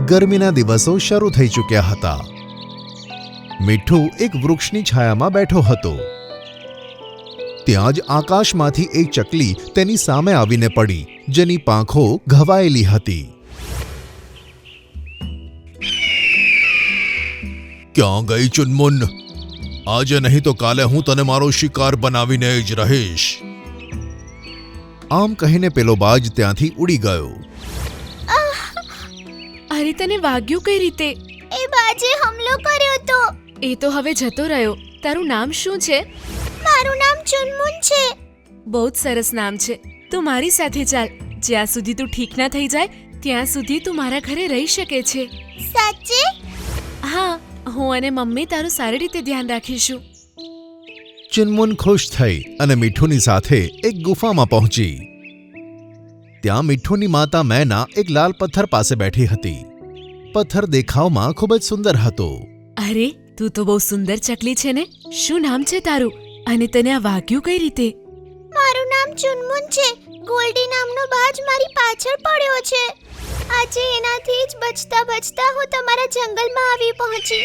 ગરમીના દિવસો શરૂ થઈ ચૂક્યા હતા. મીઠું એક વૃક્ષની છાયામાં બેઠો હતો. ત્યાં જ આકાશમાંથી એક ચકલી તેની સામે આવીને પડી, જેની પાંખો ઘવાયેલી હતી. ક્યાં ગઈ ચુનમુન? આજે નહીં તો કાલે હું તને મારો શિકાર બનાવીને જ રહીશ. આમ કહીને પેલો બાજ ત્યાંથી ઉડી ગયો. અરે તને વાગ્યું કઈ રીતે? એ બાજે હુમલો કર્યો તો. એ તો હવે જતો રહ્યો. તારું નામ શું છે? મારું નામ ચુનમુન છે. બહુ જ સરસ નામ છે. તું મારી સાથે ચાલ. જ્યાં સુધી તું ઠીક ના થઈ જાય ત્યાં સુધી તું મારા ઘરે રહી શકે છે. સાચે? હા, હું અને મમ્મી તારું સારી રીતે ધ્યાન રાખીશું. ચુનમુન ખુશ થઈ અને મીઠુની સાથે એક ગુફામાં પહોંચી. ત્યાં મીઠુની માતા મેના એક લાલ પથ્થર પાસે બેઠી હતી. પથ્થર દેખાવમાં ખૂબ જ સુંદર હતો. અરે, તું તો બહુ સુંદર ચકલી છે ને. શું નામ છે તારું? અને તને આ વાગ્યું કઈ રીતે? મારું નામ ચુનમુન છે. ગોલ્ડી નામનો બાજ મારી પાછળ પડ્યો છે. આજે એનાથી જ બચતા બચતા હું તમારા જંગલમાં આવી પહોંચી.